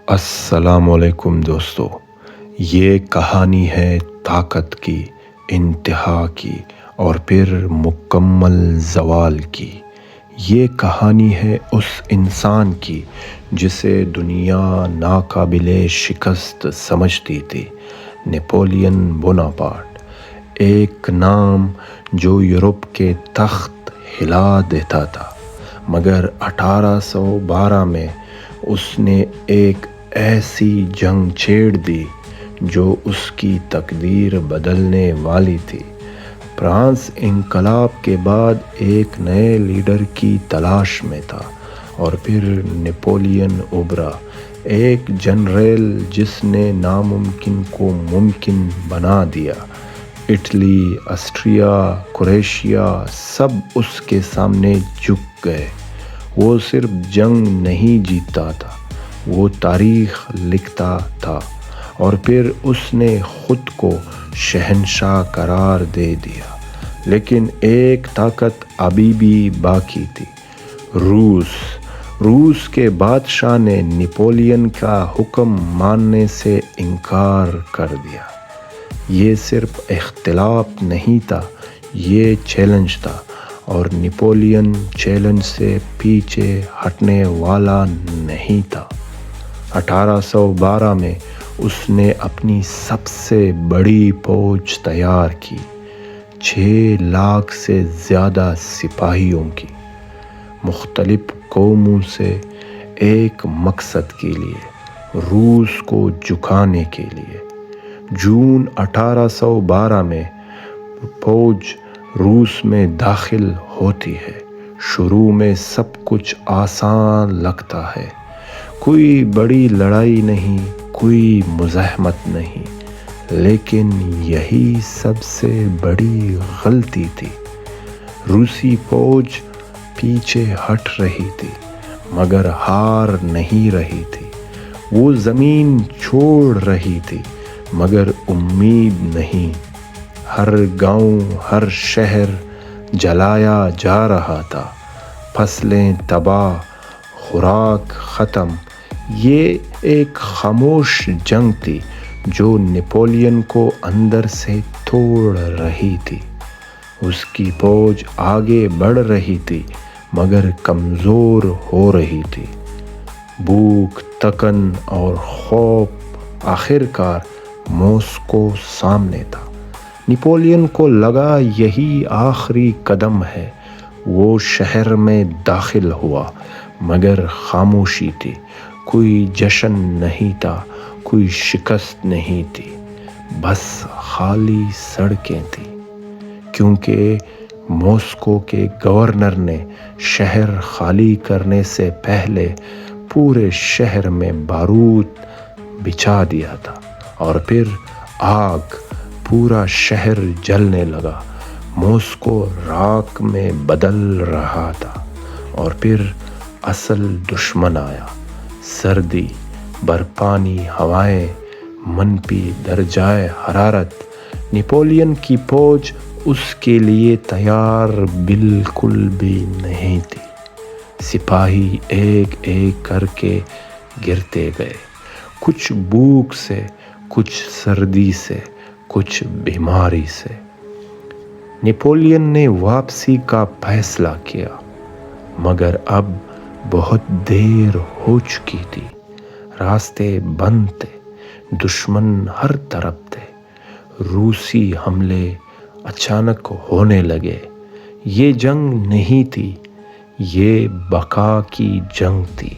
السلام علیکم دوستو، یہ کہانی ہے طاقت کی، انتہا کی اور پھر مکمل زوال کی۔ یہ کہانی ہے اس انسان کی جسے دنیا ناقابل شکست سمجھتی تھی، نپولین بوناپارٹ۔ ایک نام جو یورپ کے تخت ہلا دیتا تھا، مگر 1812 میں اس نے ایک ایسی جنگ چھیڑ دی جو اس کی تقدیر بدلنے والی تھی۔ فرانس انقلاب کے بعد ایک نئے لیڈر کی تلاش میں تھا اور پھر نپولین ابھرا، ایک جنرل جس نے ناممکن کو ممکن بنا دیا۔ اٹلی، آسٹریا، کروشیا سب اس کے سامنے جھک گئے۔ وہ صرف جنگ نہیں جیتتا تھا، وہ تاریخ لکھتا تھا، اور پھر اس نے خود کو شہنشاہ قرار دے دیا۔ لیکن ایک طاقت ابھی بھی باقی تھی، روس کے بادشاہ نے نپولین کا حکم ماننے سے انکار کر دیا۔ یہ صرف اختلاف نہیں تھا، یہ چیلنج تھا، اور نپولین چیلنج سے پیچھے ہٹنے والا نہیں تھا۔ 1812 میں اس نے اپنی سب سے بڑی فوج تیار کی، 6 لاکھ سے زیادہ سپاہیوں کی، مختلف قوموں سے، ایک مقصد کے لیے، روس کو جھکانے کے لیے۔ جون 1812 میں فوج روس میں داخل ہوتی ہے۔ شروع میں سب کچھ آسان لگتا ہے، کوئی بڑی لڑائی نہیں، کوئی مزاحمت نہیں، لیکن یہی سب سے بڑی غلطی تھی۔ روسی فوج پیچھے ہٹ رہی تھی، مگر ہار نہیں رہی تھی۔ وہ زمین چھوڑ رہی تھی، مگر امید نہیں۔ ہر گاؤں، ہر شہر جلایا جا رہا تھا، فصلیں تباہ، خوراک ختم۔ یہ ایک خاموش جنگ تھی جو نپولین کو اندر سے توڑ رہی تھی۔ اس کی فوج آگے بڑھ رہی تھی، مگر کمزور ہو رہی تھی۔ بھوک، تکن اور خوف آخر کار ماسکو سامنے تھا۔ نپولین کو لگا یہی آخری قدم ہے۔ وہ شہر میں داخل ہوا، مگر خاموشی تھی۔ کوئی جشن نہیں تھا، کوئی شکست نہیں تھی، بس خالی سڑکیں تھیں، کیونکہ ماسکو کے گورنر نے شہر خالی کرنے سے پہلے پورے شہر میں بارود بچھا دیا تھا، اور پھر آگ، پورا شہر جلنے لگا۔ ماسکو راکھ میں بدل رہا تھا، اور پھر اصل دشمن آیا۔ سردی، برفانی ہوائیں، منفی درجۂ حرارت۔ نپولین کی فوج اس کے لیے تیار بالکل بھی نہیں تھی۔ سپاہی ایک ایک کر کے گرتے گئے، کچھ بھوک سے، کچھ سردی سے، کچھ بیماری سے۔ نپولین نے واپسی کا فیصلہ کیا، مگر اب بہت دیر ہو چکی تھی۔ راستے بند تھے، دشمن ہر طرف تھے، روسی حملے اچانک ہونے لگے۔ یہ جنگ نہیں تھی، یہ بقا کی جنگ تھی۔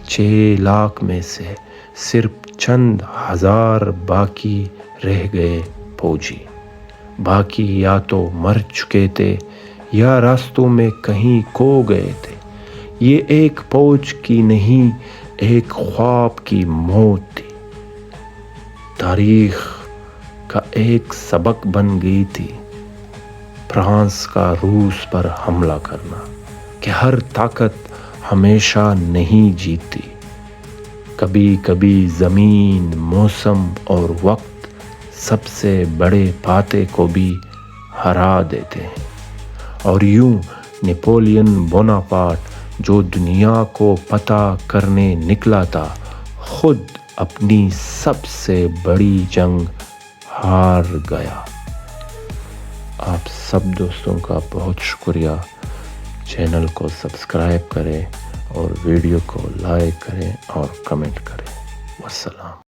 6 لاکھ میں سے صرف چند ہزار باقی رہ گئے فوجی۔ باقی یا تو مر چکے تھے یا راستوں میں کہیں کھو گئے تھے۔ یہ ایک فوج کی نہیں، ایک خواب کی موت تھی۔ تاریخ کا ایک سبق بن گئی تھی فرانس کا روس پر حملہ کرنا، کہ ہر طاقت ہمیشہ نہیں جیتتی۔ کبھی کبھی زمین، موسم اور وقت سب سے بڑے فاتح کو بھی ہرا دیتے ہیں۔ اور یوں نپولین بوناپارٹ، جو دنیا کو فتح کرنے نکلا تھا، خود اپنی سب سے بڑی جنگ ہار گیا۔ آپ سب دوستوں کا بہت شکریہ۔ چینل کو سبسکرائب کریں اور ویڈیو کو لائک کریں اور کمنٹ کریں۔ والسلام۔